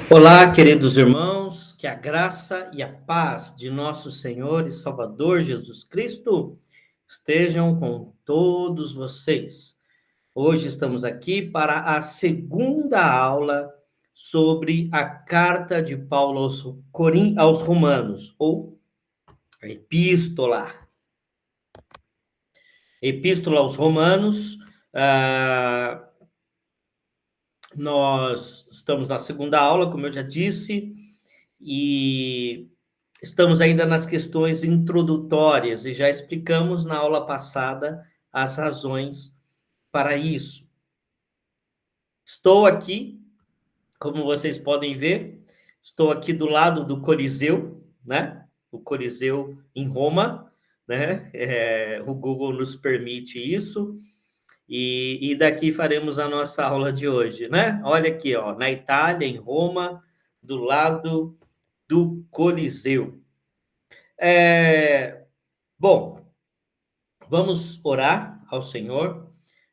Olá, queridos irmãos, que a graça e a paz de nosso Senhor e Salvador Jesus Cristo estejam com todos vocês. Hoje estamos aqui para a segunda aula sobre a carta de Paulo aos Romanos, ou a Epístola. Epístola aos Romanos, nós estamos na segunda aula, como eu já disse, e estamos ainda nas questões introdutórias e já explicamos na aula passada as razões para isso. Estou aqui, como vocês podem ver, estou aqui do lado do Coliseu, né? O Coliseu em Roma, né? O Google nos permite isso. E daqui faremos a nossa aula de hoje, né? Olha aqui, ó, na Itália, em Roma, do lado do Coliseu. Bom, vamos orar ao Senhor.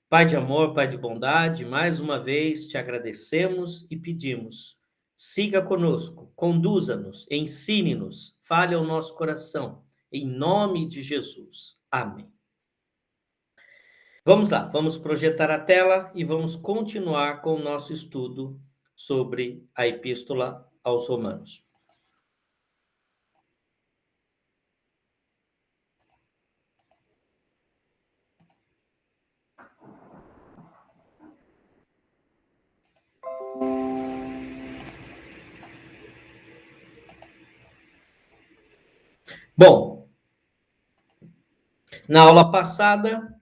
Pai de amor, Pai de bondade, mais uma vez te agradecemos e pedimos: siga conosco, conduza-nos, ensine-nos, fale ao nosso coração, em nome de Jesus. Amém. Vamos lá, vamos projetar a tela e vamos continuar com o nosso estudo sobre a Epístola aos Romanos. Bom, na aula passada,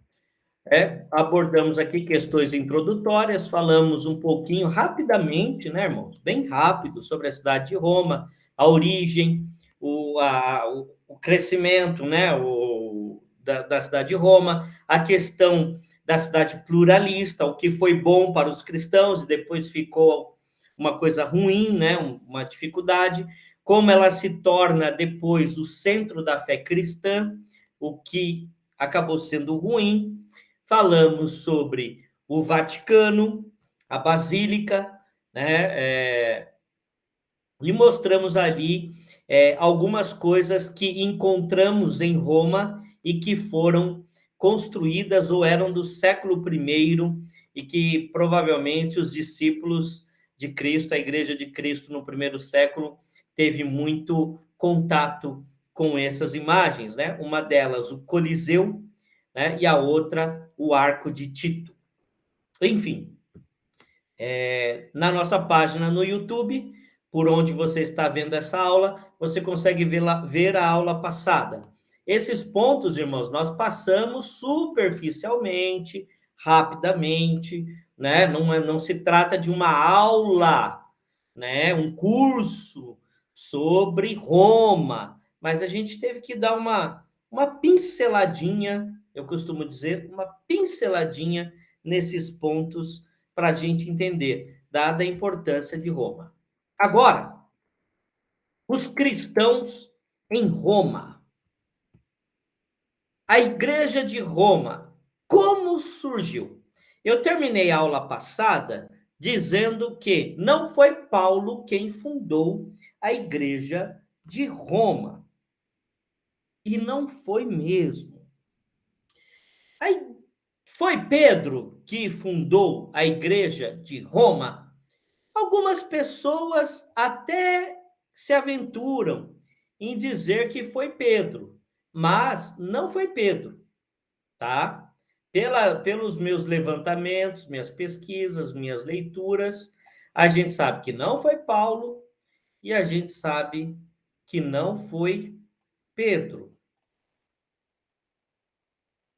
abordamos aqui questões introdutórias, falamos um pouquinho rapidamente, né, irmãos? Bem rápido sobre a cidade de Roma, a origem, o crescimento, né, da cidade de Roma, a questão da cidade pluralista, o que foi bom para os cristãos e depois ficou uma coisa ruim, né, uma dificuldade, como ela se torna depois o centro da fé cristã, o que acabou sendo ruim. Falamos sobre o Vaticano, a Basílica, né? E mostramos ali algumas coisas que encontramos em Roma e que foram construídas ou eram do século I e que provavelmente os discípulos de Cristo, a Igreja de Cristo no primeiro século, teve muito contato com essas imagens, né? Uma delas, o Coliseu, né? E a outra, o Arco de Tito. Enfim, na nossa página no YouTube, por onde você está vendo essa aula, você consegue ver a aula passada. Esses pontos, irmãos, nós passamos superficialmente, rapidamente, né? Não se trata de uma aula, né? Um curso sobre Roma, mas a gente teve que dar uma pinceladinha, eu costumo dizer, uma pinceladinha nesses pontos para a gente entender, dada a importância de Roma. Agora, os cristãos em Roma. A Igreja de Roma, como surgiu? Eu terminei a aula passada dizendo que não foi Paulo quem fundou a Igreja de Roma. E não foi mesmo. Aí, foi Pedro que fundou a Igreja de Roma? Algumas pessoas até se aventuram em dizer que foi Pedro, mas não foi Pedro, tá? Pelos meus levantamentos, minhas pesquisas, minhas leituras, a gente sabe que não foi Paulo e a gente sabe que não foi Pedro.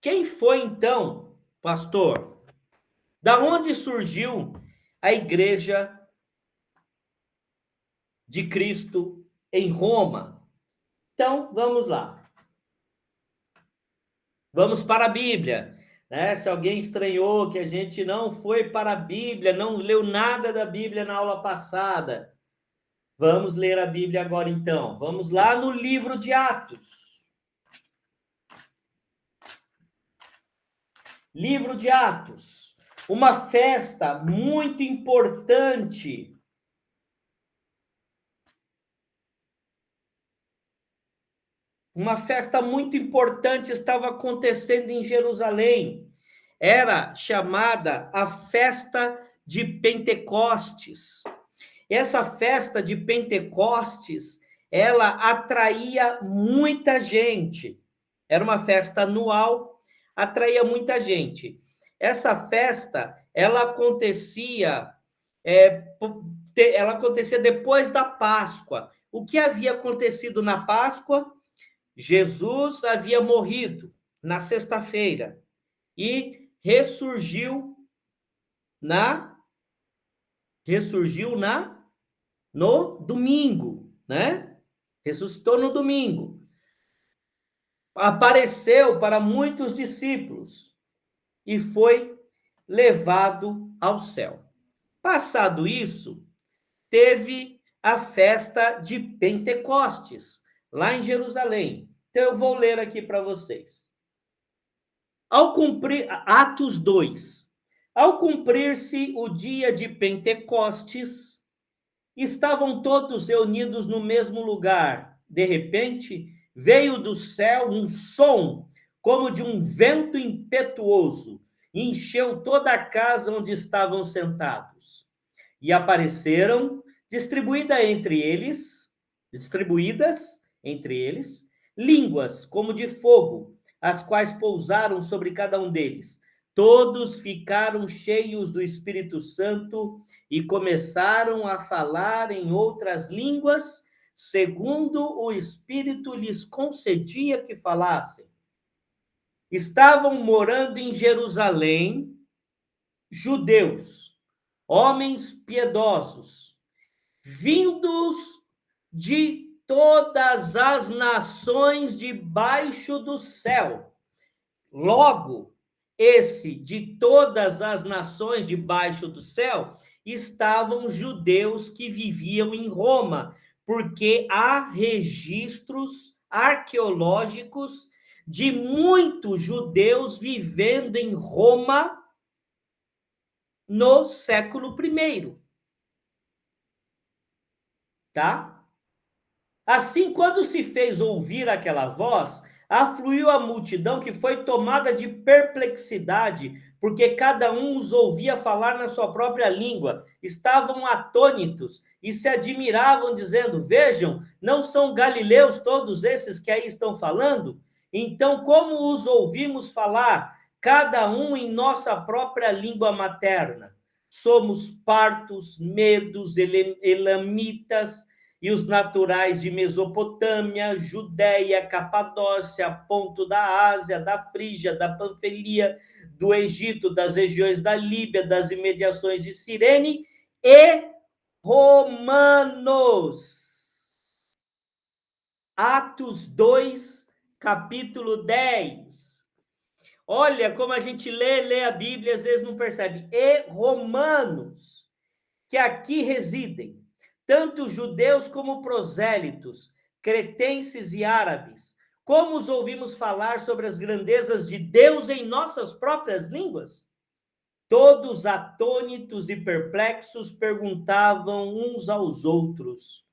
Quem foi então, pastor? Da onde surgiu a igreja de Cristo em Roma? Então, vamos lá. Vamos para a Bíblia, né? Se alguém estranhou que a gente não foi para a Bíblia, não leu nada da Bíblia na aula passada, vamos ler a Bíblia agora então. Vamos lá no livro de Atos. Livro de Atos. Uma festa muito importante uma festa muito importante estava acontecendo em Jerusalém. Era chamada a festa de Pentecostes. Essa festa de Pentecostes, ela atraía muita gente. Era uma festa anual, atraía muita gente. Essa festa, ela acontecia depois da Páscoa. O que havia acontecido na Páscoa? Jesus havia morrido na sexta-feira e na ressurgiu no domingo, né? Ressuscitou no domingo. Apareceu para muitos discípulos e foi levado ao céu. Passado isso, teve a festa de Pentecostes, lá em Jerusalém. Então eu vou ler aqui para vocês. Ao cumprir Atos 2. Ao cumprir-se o dia de Pentecostes, estavam todos reunidos no mesmo lugar. De repente, veio do céu um som, como de um vento impetuoso, e encheu toda a casa onde estavam sentados. E apareceram, distribuídas entre eles, línguas como de fogo, as quais pousaram sobre cada um deles. Todos ficaram cheios do Espírito Santo e começaram a falar em outras línguas, segundo o Espírito lhes concedia que falassem. Estavam morando em Jerusalém judeus, homens piedosos, vindos de todas as nações debaixo do céu. Logo, esse de todas as nações debaixo do céu estavam judeus que viviam em Roma, porque há registros arqueológicos de muitos judeus vivendo em Roma no século I. Tá? Assim, quando se fez ouvir aquela voz, afluiu a multidão, que foi tomada de perplexidade, porque cada um os ouvia falar na sua própria língua. Estavam atônitos e se admiravam, dizendo: vejam, não são galileus todos esses que aí estão falando? Então, como os ouvimos falar, cada um em nossa própria língua materna? Somos partos, medos, elamitas, e os naturais de Mesopotâmia, Judéia, Capadócia, Ponto da Ásia, da Frígia, da Panfilia, do Egito, das regiões da Líbia, das imediações de Cirene e romanos. Atos 2, capítulo 10. Olha como a gente lê a Bíblia, às vezes não percebe. E romanos, que aqui residem, tanto judeus como prosélitos, cretenses e árabes. Como os ouvimos falar sobre as grandezas de Deus em nossas próprias línguas? Todos atônitos e perplexos perguntavam uns aos outros: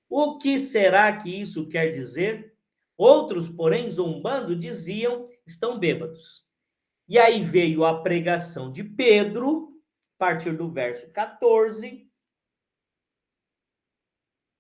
o que será que isso quer dizer? Outros, porém, zombando, diziam: estão bêbados. E aí veio a pregação de Pedro, a partir do verso 14.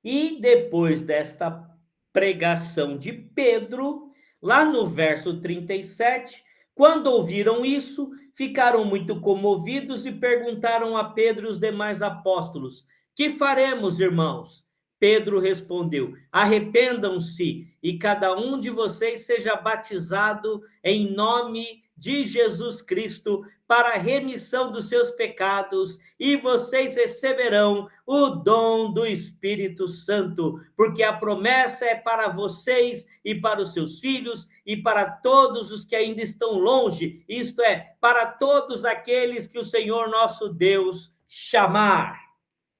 E depois desta pregação de Pedro, lá no verso 37, quando ouviram isso, ficaram muito comovidos e perguntaram a Pedro e os demais apóstolos: que faremos, irmãos? Pedro respondeu: arrependam-se e cada um de vocês seja batizado em nome de Jesus Cristo para a remissão dos seus pecados, e vocês receberão o dom do Espírito Santo, porque a promessa é para vocês e para os seus filhos e para todos os que ainda estão longe, isto é, para todos aqueles que o Senhor nosso Deus chamar.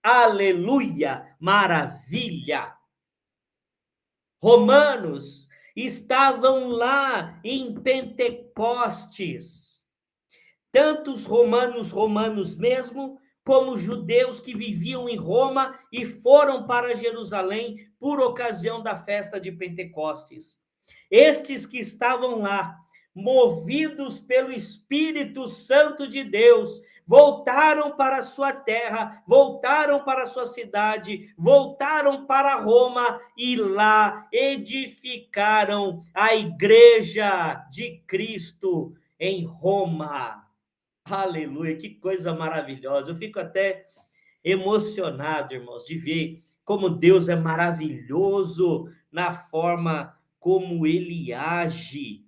Aleluia! Maravilha! Romanos estavam lá em Pentecostes. Tantos romanos mesmo, como judeus que viviam em Roma e foram para Jerusalém por ocasião da festa de Pentecostes. Estes que estavam lá, movidos pelo Espírito Santo de Deus, voltaram para a sua terra, voltaram para a sua cidade, voltaram para Roma e lá edificaram a igreja de Cristo em Roma. Aleluia, que coisa maravilhosa. Eu fico até emocionado, irmãos, de ver como Deus é maravilhoso na forma como ele age,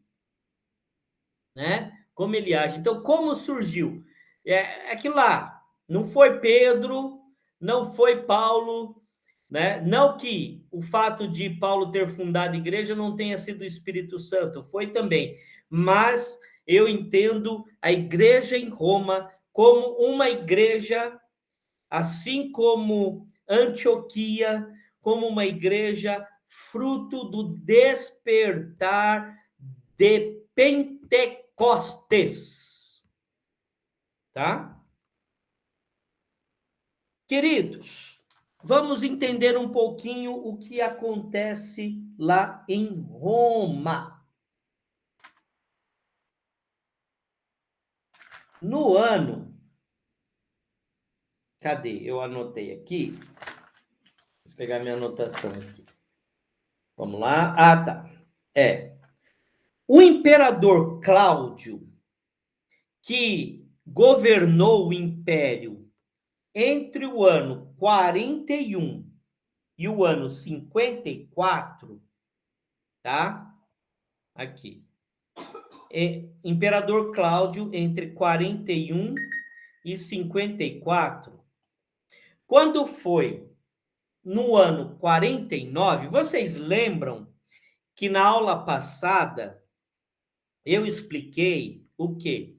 né? Como ele age. Então, como surgiu? É aquilo lá. Não foi Pedro, não foi Paulo, né? Não que o fato de Paulo ter fundado a igreja não tenha sido o Espírito Santo, foi também. Mas eu entendo a igreja em Roma como uma igreja, assim como Antioquia, como uma igreja fruto do despertar de Pentecostes, tá? Queridos, vamos entender um pouquinho o que acontece lá em Roma. No ano, cadê? Eu anotei aqui. Vou pegar minha anotação aqui. Vamos lá. Ah, tá. O imperador Cláudio, que governou o império entre o ano 41 e o ano 54, tá? Aqui. Imperador Cláudio entre 41 e 54. Quando foi no ano 49, vocês lembram que na aula passada eu expliquei o quê?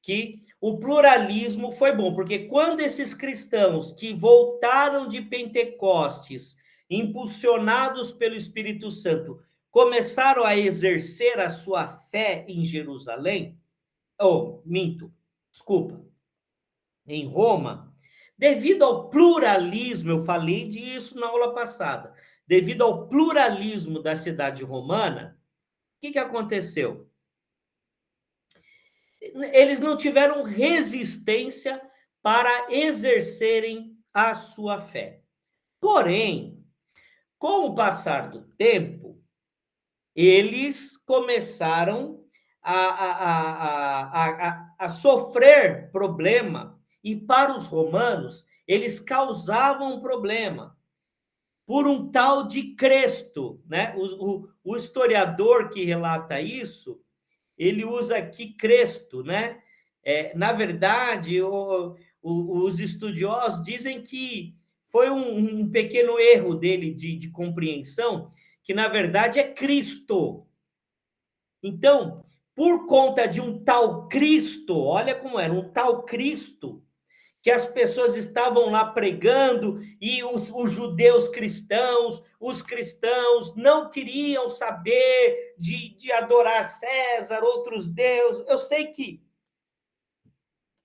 Que o pluralismo foi bom, porque quando esses cristãos que voltaram de Pentecostes, impulsionados pelo Espírito Santo, começaram a exercer a sua fé em Jerusalém, desculpa, em Roma, devido ao pluralismo, eu falei disso na aula passada, devido ao pluralismo da cidade romana, o que aconteceu? Eles não tiveram resistência para exercerem a sua fé. Porém, com o passar do tempo, eles começaram a sofrer problema, e para os romanos, eles causavam um problema por um tal de Cresto, né? O historiador que relata isso, ele usa aqui Cresto, né? Na verdade, os estudiosos dizem que foi um pequeno erro dele de compreensão, que na verdade é Cristo. Então, por conta de um tal Cristo, olha como era, um tal Cristo, que as pessoas estavam lá pregando e os judeus cristãos, os cristãos não queriam saber de adorar César, outros deuses. Eu sei que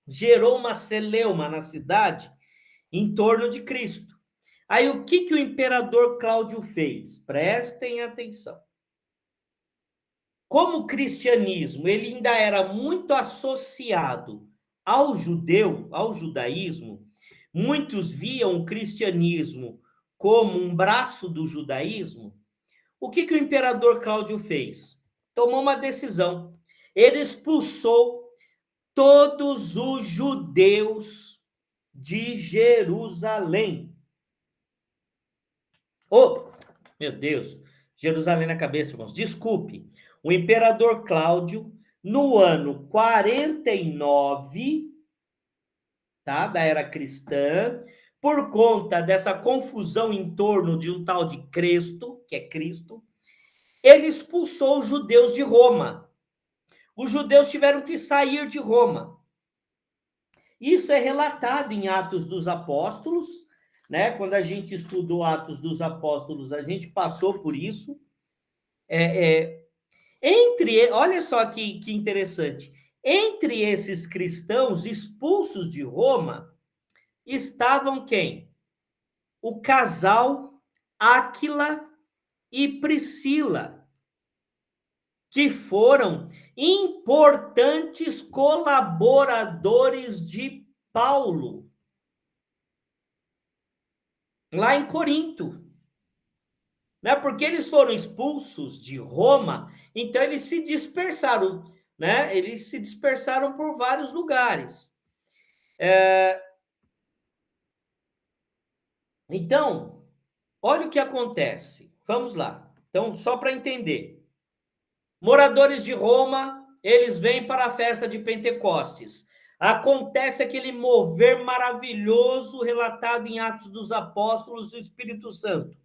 gerou uma celeuma na cidade em torno de Cristo. Aí o que o imperador Cláudio fez? Prestem atenção. Como o cristianismo ele ainda era muito associado ao judaísmo, muitos viam o cristianismo como um braço do judaísmo. O que o imperador Cláudio fez? Tomou uma decisão. Ele expulsou todos os judeus de Jerusalém. Oh, meu Deus, Jerusalém na cabeça, irmãos. Desculpe. O imperador Cláudio, no ano 49, tá, da era cristã, por conta dessa confusão em torno de um tal de Cristo, que é Cristo, ele expulsou os judeus de Roma. Os judeus tiveram que sair de Roma. Isso é relatado em Atos dos Apóstolos, né? Quando a gente estudou Atos dos Apóstolos, a gente passou por isso. Olha só que interessante. Entre esses cristãos expulsos de Roma, estavam quem? O casal Áquila e Priscila. que foram importantes colaboradores de Paulo, lá em Corinto. Né? Porque eles foram expulsos de Roma, então eles se dispersaram, né? Eles se dispersaram por vários lugares. Então, olha o que acontece. Vamos lá. Então, só para entender. Moradores de Roma, eles vêm para a festa de Pentecostes. Acontece aquele mover maravilhoso relatado em Atos dos Apóstolos do Espírito Santo.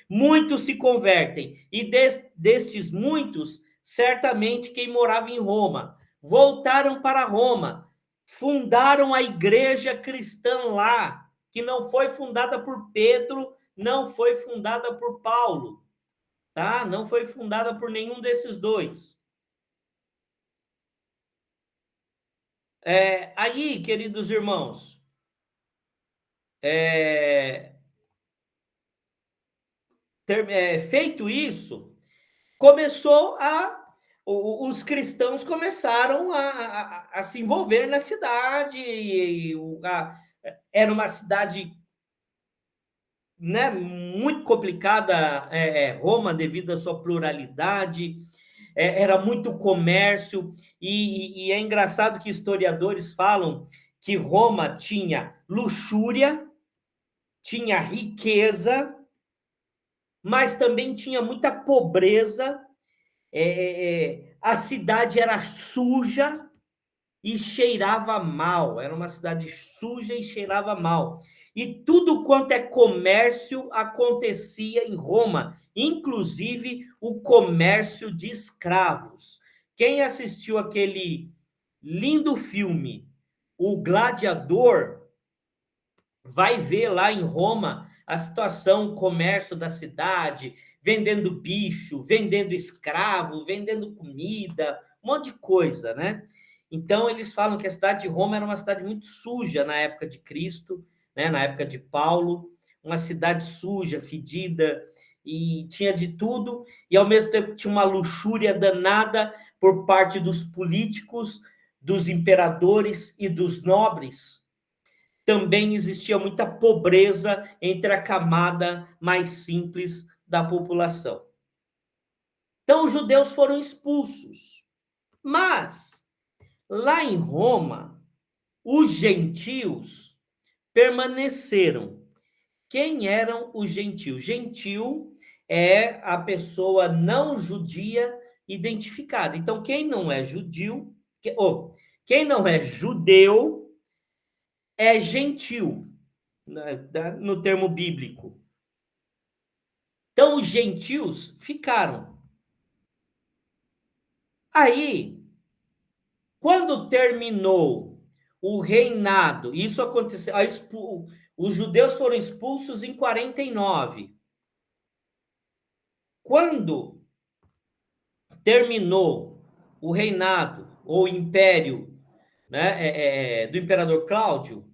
Muitos se convertem, e destes muitos, certamente quem morava em Roma, voltaram para Roma, fundaram a igreja cristã lá, que não foi fundada por Pedro, não foi fundada por Paulo, tá? Não foi fundada por nenhum desses dois. Aí, queridos irmãos, feito isso, os cristãos começaram a se envolver na cidade, era uma cidade, né, muito complicada, Roma, devido à sua pluralidade, era muito comércio, e é engraçado que historiadores falam que Roma tinha luxúria, tinha riqueza, mas também tinha muita pobreza, a cidade era suja e cheirava mal, era uma cidade suja e cheirava mal. E tudo quanto é comércio acontecia em Roma, inclusive o comércio de escravos. Quem assistiu aquele lindo filme, O Gladiador, vai ver lá em Roma a situação, o comércio da cidade, vendendo bicho, vendendo escravo, vendendo comida, um monte de coisa, né? Então, eles falam que a cidade de Roma era uma cidade muito suja na época de Cristo, né? Na época de Paulo, uma cidade suja, fedida, e tinha de tudo, e ao mesmo tempo tinha uma luxúria danada por parte dos políticos, dos imperadores e dos nobres. Também existia muita pobreza entre a camada mais simples da população. Então, os judeus foram expulsos. Mas, lá em Roma, os gentios permaneceram. Quem eram os gentios? Gentil é a pessoa não judia identificada. Então, quem não é judio, quem não é judeu, é gentil, no termo bíblico. Então, os gentios ficaram. Aí, quando terminou o reinado, isso aconteceu, os judeus foram expulsos em 49. Quando terminou o reinado, ou império, né, do imperador Cláudio,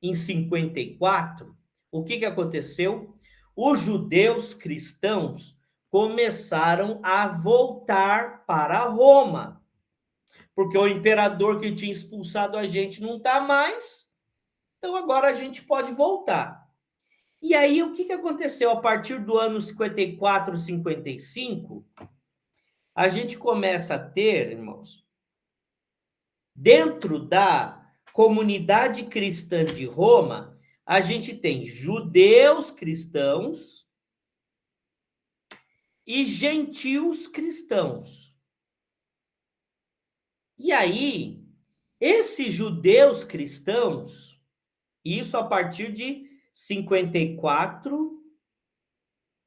em 54, o que aconteceu? Os judeus cristãos começaram a voltar para Roma, porque o imperador que tinha expulsado a gente não está mais, então agora a gente pode voltar. E aí, o que aconteceu? A partir do ano 54, 55, a gente começa a ter, irmãos, dentro da comunidade cristã de Roma, a gente tem judeus cristãos e gentios cristãos. E aí, esses judeus cristãos, isso a partir de 54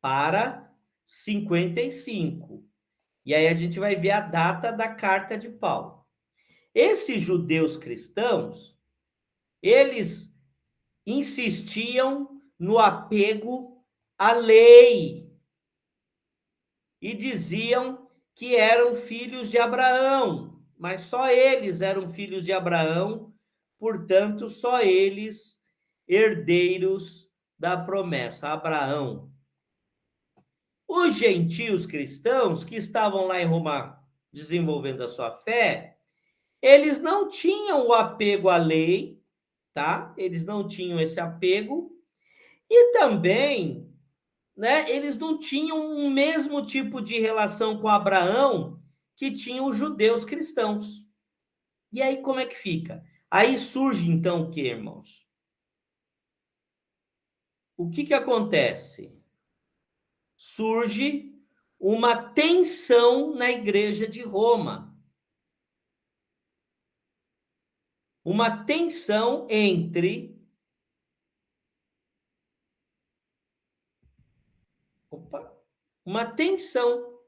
para 55. E aí a gente vai ver a data da carta de Paulo. Esses judeus cristãos, eles insistiam no apego à lei e diziam que eram filhos de Abraão, mas só eles eram filhos de Abraão, portanto, só eles herdeiros da promessa, Abraão. Os gentios cristãos que estavam lá em Roma desenvolvendo a sua fé, eles não tinham o apego à lei, tá? Eles não tinham esse apego, e também, né, eles não tinham o mesmo tipo de relação com Abraão que tinham os judeus cristãos. E aí, como é que fica? Aí surge, então, o que, irmãos? O que acontece? Surge uma tensão na igreja de Roma. Uma tensão entre... Opa! Uma tensão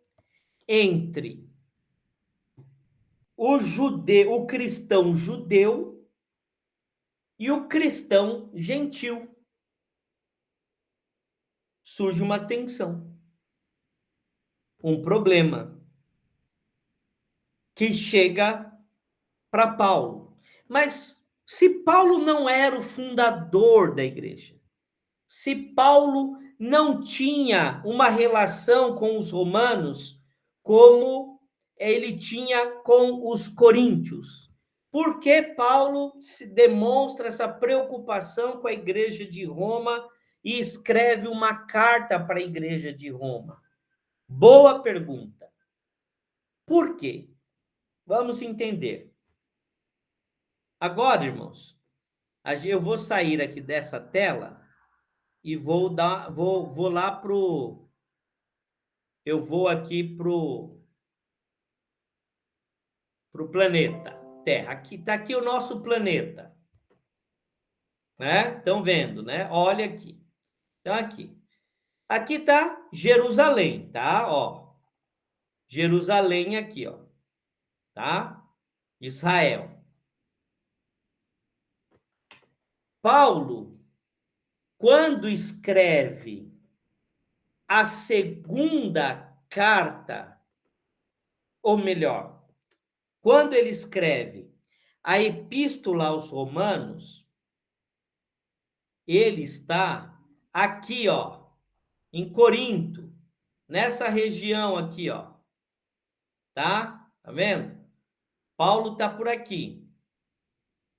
entre o cristão judeu e o cristão gentil. Surge uma tensão, um problema que chega para Paulo. Mas se Paulo não era o fundador da igreja, se Paulo não tinha uma relação com os romanos como ele tinha com os coríntios, por que Paulo se demonstra essa preocupação com a igreja de Roma e escreve uma carta para a igreja de Roma? Boa pergunta. Por quê? Vamos entender. Agora, irmãos, eu vou sair aqui dessa tela e vou lá pro... Eu vou aqui pro planeta Terra. Aqui tá aqui o nosso planeta, né? Estão vendo, né? Olha aqui. Então aqui tá Jerusalém, tá? Ó, Jerusalém aqui, ó, tá? Israel. Paulo, quando escreve a segunda carta, ou melhor, quando ele escreve a epístola aos Romanos, ele está aqui, ó, em Corinto, nessa região aqui, ó. Tá? Tá vendo? Paulo tá por aqui,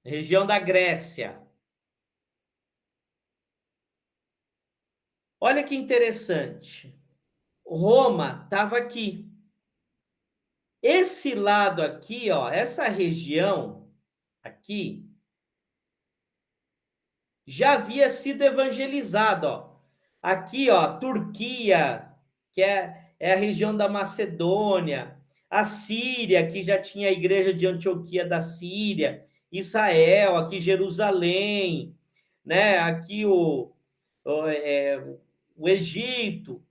região da Grécia. Olha que interessante. Roma estava aqui. Esse lado aqui, ó, essa região aqui já havia sido evangelizado, ó. Aqui, ó, Turquia, que é a região da Macedônia, a Síria, que já tinha a igreja de Antioquia da Síria, Israel, aqui Jerusalém, né? Aqui o Egito,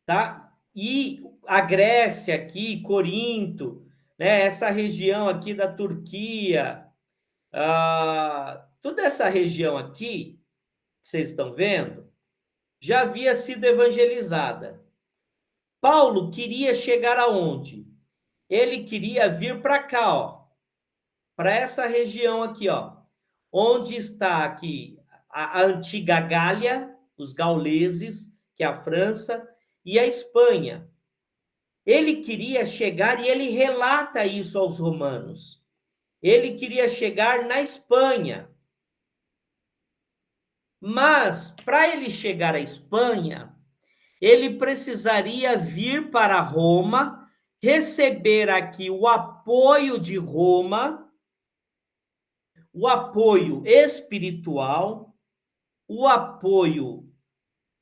tá? E a Grécia aqui, Corinto, né? Essa região aqui da Turquia, toda essa região aqui, que vocês estão vendo, já havia sido evangelizada. Paulo queria chegar aonde? Ele queria vir para cá, ó, para essa região aqui, ó, onde está aqui a antiga Gália, os gauleses, que é a França, e a Espanha. Ele queria chegar, e ele relata isso aos romanos. Ele queria chegar na Espanha. Mas, para ele chegar à Espanha, ele precisaria vir para Roma, receber aqui o apoio de Roma, o apoio espiritual, o apoio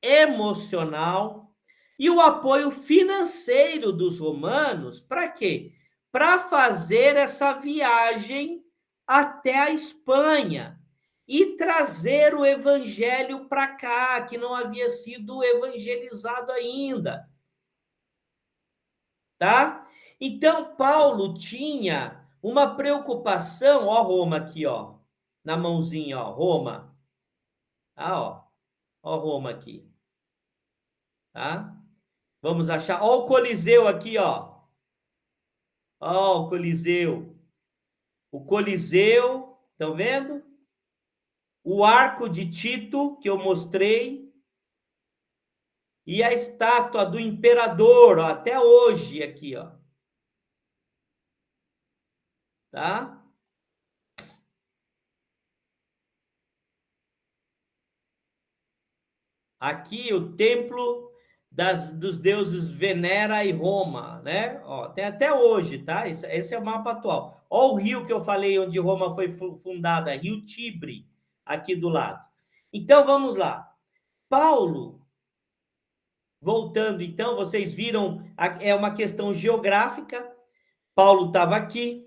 emocional e o apoio financeiro dos romanos. Para quê? Para fazer essa viagem até a Espanha e trazer o evangelho para cá, que não havia sido evangelizado ainda. Tá? Então, Paulo tinha uma preocupação, ó, Roma aqui, ó, na mãozinha, ó, Roma. Ó Roma aqui, tá? Vamos achar, ó o Coliseu aqui, ó. Ó o Coliseu. O Coliseu, estão vendo? O Arco de Tito, que eu mostrei. E a estátua do imperador, ó, até hoje aqui, ó. Tá? Aqui o templo dos deuses Venera e Roma, né? Ó, tem até hoje, tá? Esse é o mapa atual. Ó o rio que eu falei onde Roma foi fundada, Rio Tibre, aqui do lado. Então, vamos lá. Paulo, voltando então, vocês viram, é uma questão geográfica. Paulo estava aqui,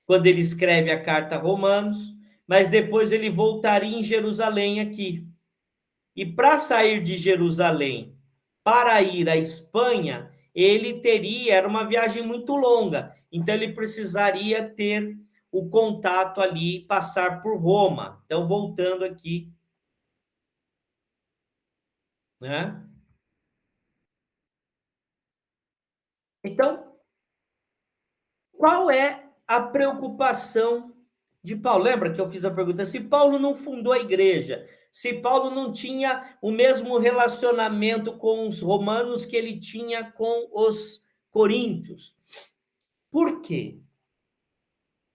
quando ele escreve a carta a Romanos, mas depois ele voltaria em Jerusalém aqui. E para sair de Jerusalém para ir à Espanha, ele teria, era uma viagem muito longa, então ele precisaria ter o contato ali, passar por Roma. Então, voltando aqui, né? Então, qual é a preocupação de Paulo? Lembra que eu fiz a pergunta? Se Paulo não fundou a igreja, se Paulo não tinha o mesmo relacionamento com os romanos que ele tinha com os coríntios. Por quê?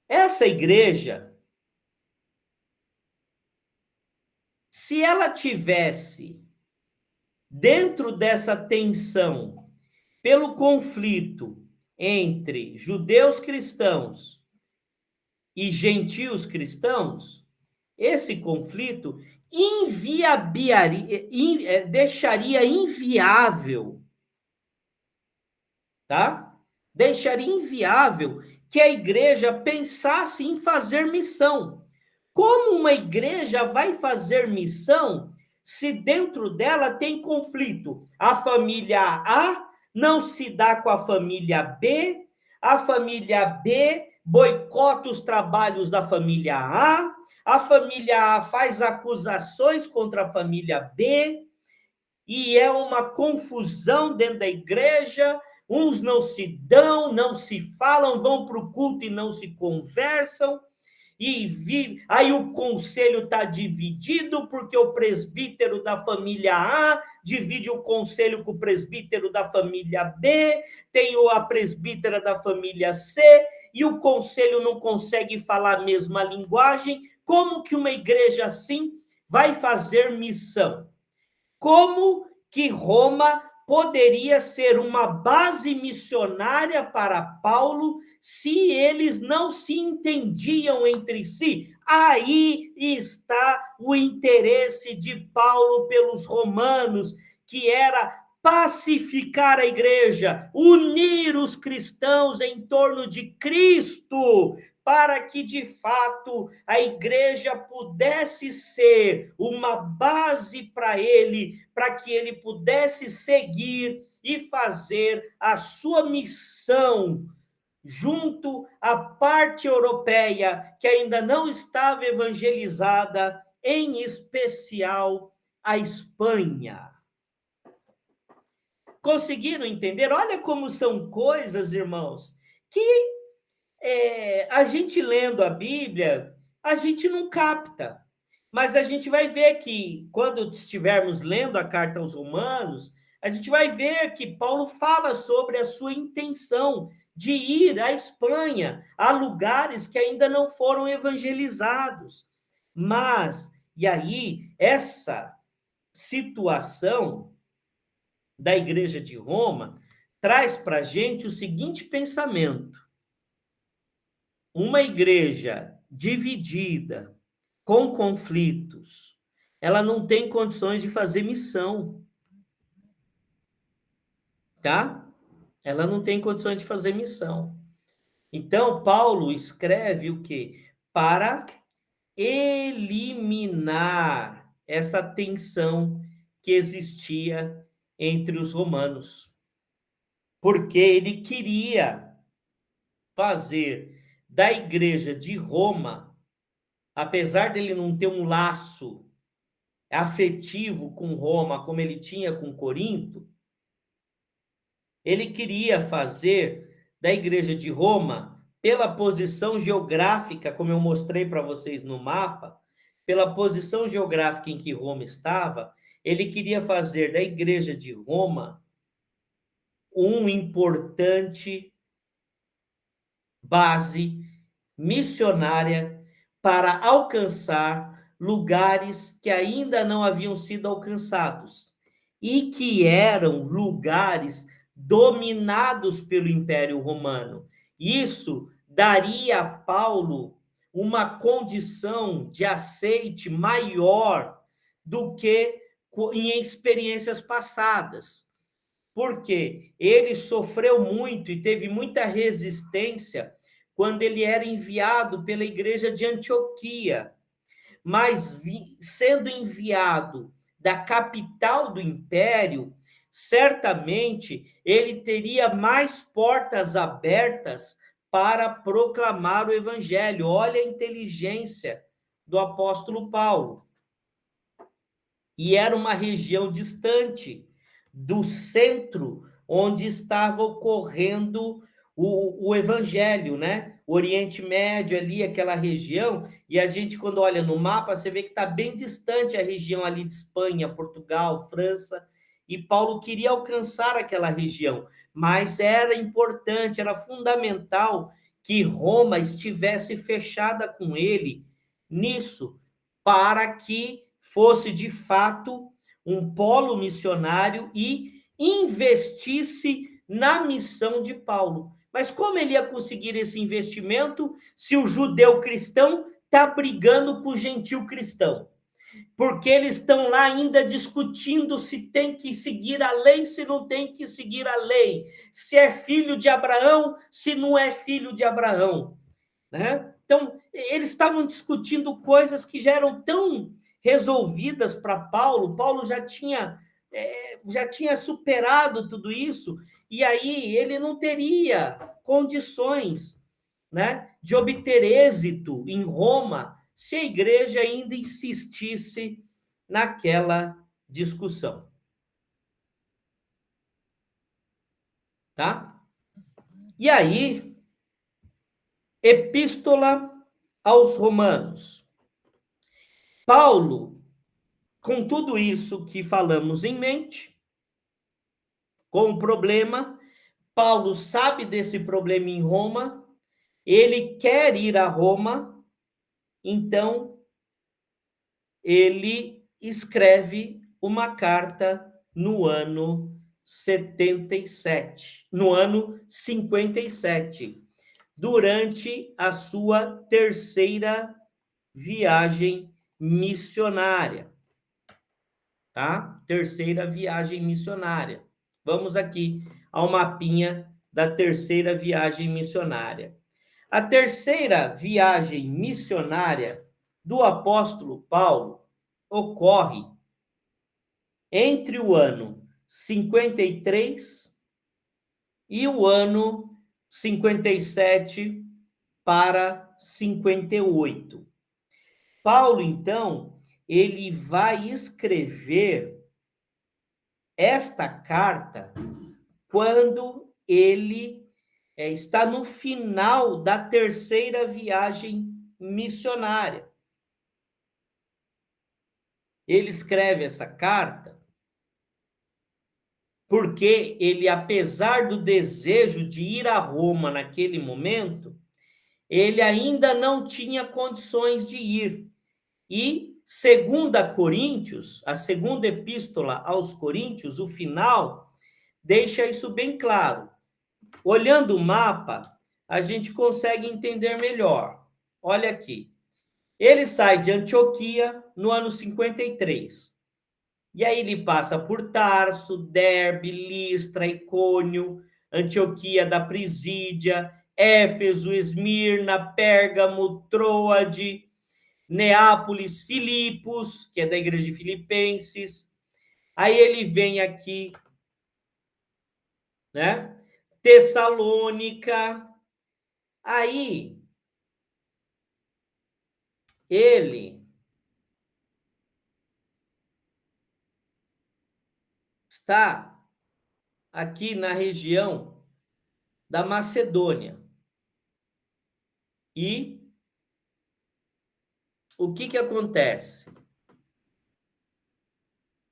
Essa igreja, se ela tivesse dentro dessa tensão pelo conflito entre judeus cristãos e gentios cristãos, esse conflito deixaria inviável, tá? Deixaria inviável que a igreja pensasse em fazer missão. Como uma igreja vai fazer missão se dentro dela tem conflito? A família A não se dá com a família B, a família B boicota os trabalhos da família a família A faz acusações contra a família B, e é uma confusão dentro da igreja, uns não se dão, não se falam, vão para o culto e não se conversam, aí o conselho está dividido, porque o presbítero da família A divide o conselho com o presbítero da família B, tem a presbítera da família C, e o conselho não consegue falar a mesma linguagem. Como que uma igreja assim vai fazer missão? Como que Roma poderia ser uma base missionária para Paulo se eles não se entendiam entre si? Aí está o interesse de Paulo pelos romanos, que era pacificar a igreja, unir os cristãos em torno de Cristo, para que, de fato, a igreja pudesse ser uma base para ele, para que ele pudesse seguir e fazer a sua missão junto à parte europeia, que ainda não estava evangelizada, em especial a Espanha. Conseguiram entender? Olha como são coisas, irmãos, que a gente lendo a Bíblia, a gente não capta. Mas a gente vai ver que, quando estivermos lendo a carta aos Romanos, a gente vai ver que Paulo fala sobre a sua intenção de ir à Espanha, a lugares que ainda não foram evangelizados. Mas, e aí, essa situação da Igreja de Roma traz para a gente o seguinte pensamento: uma igreja dividida, com conflitos, ela não tem condições de fazer missão, tá? Ela não tem condições de fazer missão. Então, Paulo escreve o quê? Para eliminar essa tensão que existia entre os romanos, porque ele queria fazer da igreja de Roma, apesar dele não ter um laço afetivo com Roma como ele tinha com Corinto, ele queria fazer da igreja de Roma, pela posição geográfica, como eu mostrei para vocês no mapa, pela posição geográfica em que Roma estava, ele queria fazer da Igreja de Roma um importante base missionária para alcançar lugares que ainda não haviam sido alcançados e que eram lugares dominados pelo Império Romano. Isso daria a Paulo uma condição de aceite maior do que em experiências passadas, porque ele sofreu muito e teve muita resistência quando ele era enviado pela igreja de Antioquia, mas sendo enviado da capital do império, certamente ele teria mais portas abertas para proclamar o evangelho. Olha a inteligência do apóstolo Paulo. E era uma região distante do centro onde estava ocorrendo o evangelho, né? O Oriente Médio ali, aquela região, e a gente, quando olha no mapa, você vê que está bem distante a região ali de Espanha, Portugal, França, e Paulo queria alcançar aquela região, mas era importante, era fundamental que Roma estivesse fechada com ele nisso, para que fosse de fato um polo missionário e investisse na missão de Paulo. Mas como ele ia conseguir esse investimento se o judeu cristão está brigando com o gentil cristão? Porque eles estão lá ainda discutindo se tem que seguir a lei, se não tem que seguir a lei, se é filho de Abraão, se não é filho de Abraão, né? Então, eles estavam discutindo coisas que já eram tão resolvidas para Paulo. Paulo já tinha superado tudo isso, e aí ele não teria condições, né, de obter êxito em Roma se a igreja ainda insistisse naquela discussão. Tá? E aí, Epístola aos Romanos. Paulo, com tudo isso que falamos em mente, com o problema, Paulo sabe desse problema em Roma, ele quer ir a Roma, então ele escreve uma carta no ano 77, no ano 57, durante a sua terceira viagem missionária, tá? Terceira viagem missionária. Vamos aqui ao mapinha da terceira viagem missionária. A terceira viagem missionária do apóstolo Paulo ocorre entre o ano 53 e o ano 57 para 58. Paulo, então, ele vai escrever esta carta quando ele está no final da terceira viagem missionária. Ele escreve essa carta porque ele, apesar do desejo de ir a Roma naquele momento, ele ainda não tinha condições de ir. E, segunda Coríntios, a segunda epístola aos Coríntios, o final, deixa isso bem claro. Olhando o mapa, a gente consegue entender melhor. Olha aqui. Ele sai de Antioquia no ano 53. E aí ele passa por Tarso, Derbe, Listra, Icônio, Antioquia da Prisídia, Éfeso, Esmirna, Pérgamo, Troade, Neápolis, Filipos, que é da igreja de Filipenses. Aí ele vem aqui, né? Tessalônica. Aí ele está aqui na região da Macedônia. E o que acontece?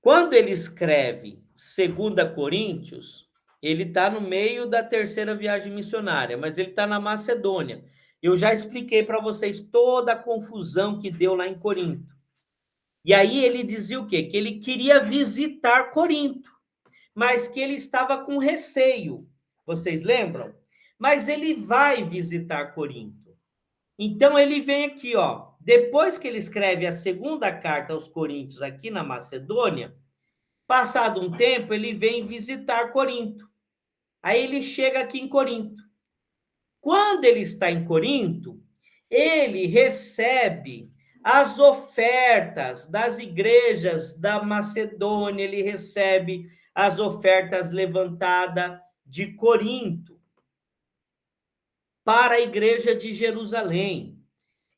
Quando ele escreve 2 Coríntios, ele está no meio da terceira viagem missionária, mas ele está na Macedônia. Eu já expliquei para vocês toda a confusão que deu lá em Corinto. E aí ele dizia o quê? Que ele queria visitar Corinto, mas que ele estava com receio. Vocês lembram? Mas ele vai visitar Corinto. Então ele vem aqui, ó. Depois que ele escreve a segunda carta aos Coríntios aqui na Macedônia, passado um tempo, ele vem visitar Corinto. Aí ele chega aqui em Corinto. Quando ele está em Corinto, ele recebe as ofertas das igrejas da Macedônia, ele recebe as ofertas levantadas de Corinto para a igreja de Jerusalém.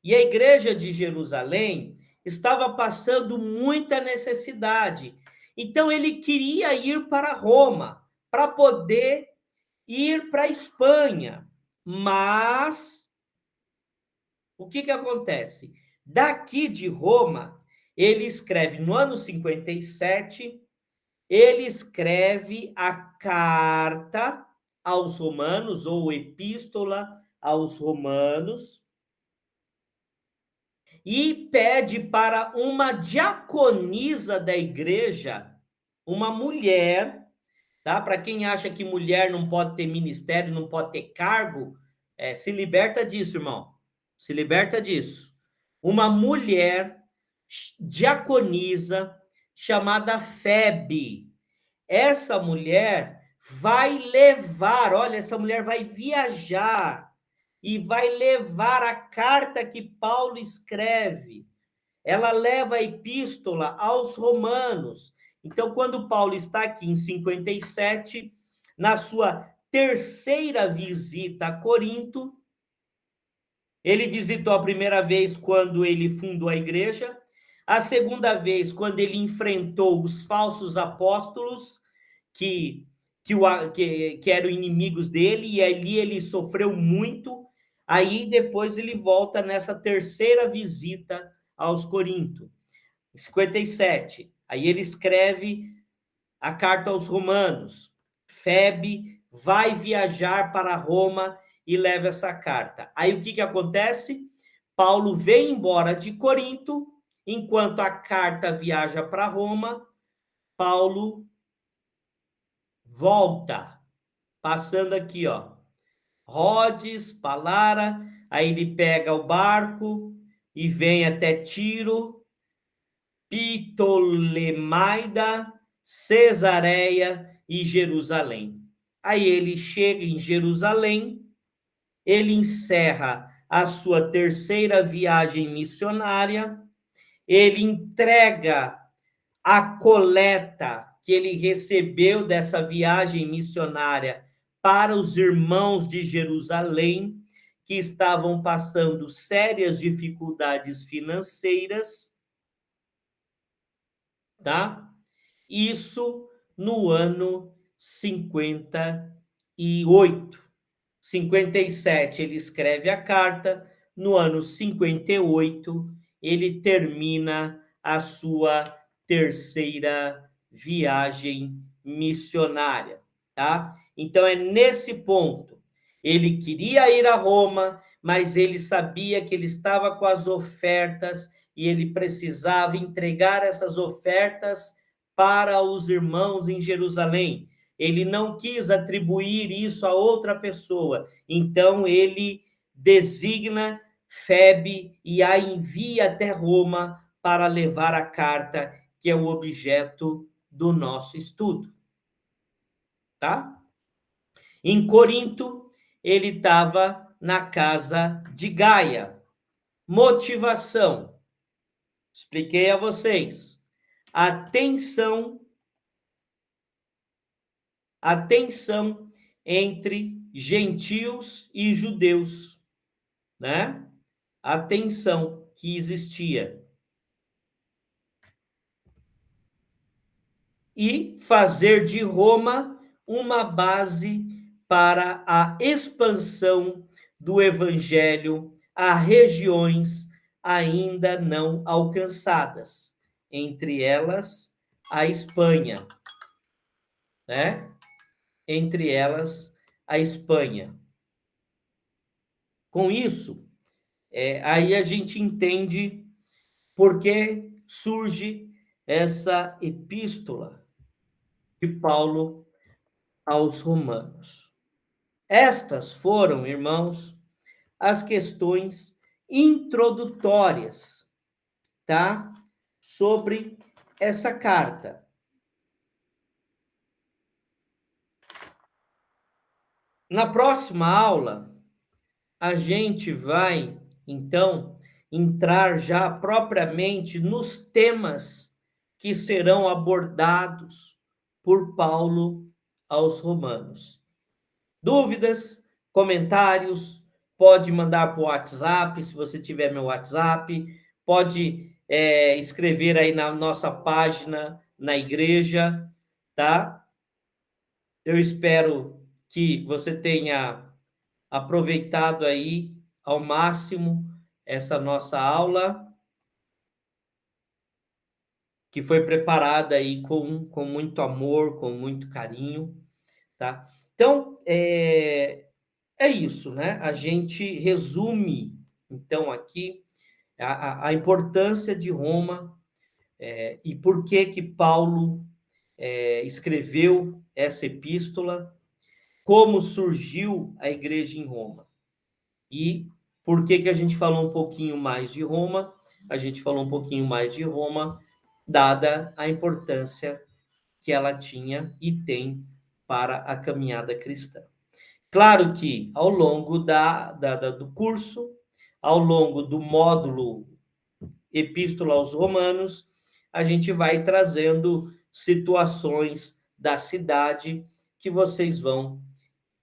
E a igreja de Jerusalém estava passando muita necessidade. Então ele queria ir para Roma para poder ir para a Espanha. Mas o que acontece? Daqui de Roma, ele escreve no ano 57, ele escreve a carta aos romanos, ou epístola aos romanos, e pede para uma diaconisa da igreja, uma mulher, tá? Para quem acha que mulher não pode ter ministério, não pode ter cargo, se liberta disso, irmão. Se liberta disso. Uma mulher diaconisa chamada Febe. Essa mulher vai levar, olha, essa mulher vai viajar e vai levar a carta que Paulo escreve. Ela leva a epístola aos romanos. Então, quando Paulo está aqui em 57, na sua terceira visita a Corinto, ele visitou a primeira vez quando ele fundou a igreja, a segunda vez quando ele enfrentou os falsos apóstolos que eram inimigos dele, e ali ele sofreu muito. Aí depois ele volta nessa terceira visita aos Coríntios. 57. Aí ele escreve a carta aos Romanos. Febe vai viajar para Roma e leva essa carta. Aí o que acontece? Paulo vem embora de Corinto, enquanto a carta viaja para Roma, Paulo volta, passando aqui, ó, Rhodes, Palara, aí ele pega o barco e vem até Tiro, Ptolemaida, Cesareia e Jerusalém. Aí ele chega em Jerusalém, ele encerra a sua terceira viagem missionária, ele entrega a coleta que ele recebeu dessa viagem missionária para os irmãos de Jerusalém, que estavam passando sérias dificuldades financeiras, tá? Isso no ano 58. 57 ele escreve a carta, no ano 58 ele termina a sua terceira viagem missionária, tá? Então é nesse ponto. Ele queria ir a Roma, mas ele sabia que ele estava com as ofertas e ele precisava entregar essas ofertas para os irmãos em Jerusalém. Ele não quis atribuir isso a outra pessoa, então ele designa Febe e a envia até Roma para levar a carta, que é o objeto do nosso estudo. Tá? Em Corinto, ele estava na casa de Gaia. Motivação. Expliquei a vocês. A tensão entre gentios e judeus, né? A tensão que existia. E fazer de Roma uma base para a expansão do evangelho a regiões ainda não alcançadas, entre elas a Espanha, né? Entre elas, a Espanha. Com isso, aí a gente entende por que surge essa epístola de Paulo aos Romanos. Estas foram, irmãos, as questões introdutórias, tá? Sobre essa carta. Na próxima aula, a gente vai, então, entrar já propriamente nos temas que serão abordados por Paulo aos Romanos. Dúvidas, comentários, pode mandar para o WhatsApp, se você tiver meu WhatsApp, pode escrever aí na nossa página, na igreja, tá? Eu espero que você tenha aproveitado aí ao máximo essa nossa aula, que foi preparada aí com muito amor, com muito carinho, tá? Então, é isso, né? A gente resume, então, aqui a importância de Roma e por que que Paulo escreveu essa epístola, como surgiu a igreja em Roma. E por que que a gente falou um pouquinho mais de Roma? A gente falou um pouquinho mais de Roma, dada a importância que ela tinha e tem para a caminhada cristã. Claro que ao longo do curso, ao longo do módulo Epístola aos Romanos, a gente vai trazendo situações da cidade que vocês vão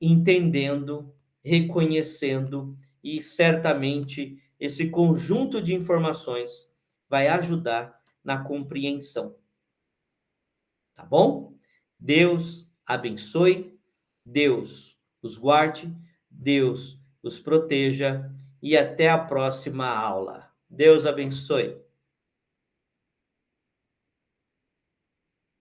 entendendo, reconhecendo, e certamente esse conjunto de informações vai ajudar na compreensão. Tá bom? Deus abençoe, Deus os guarde, Deus os proteja e até a próxima aula. Deus abençoe.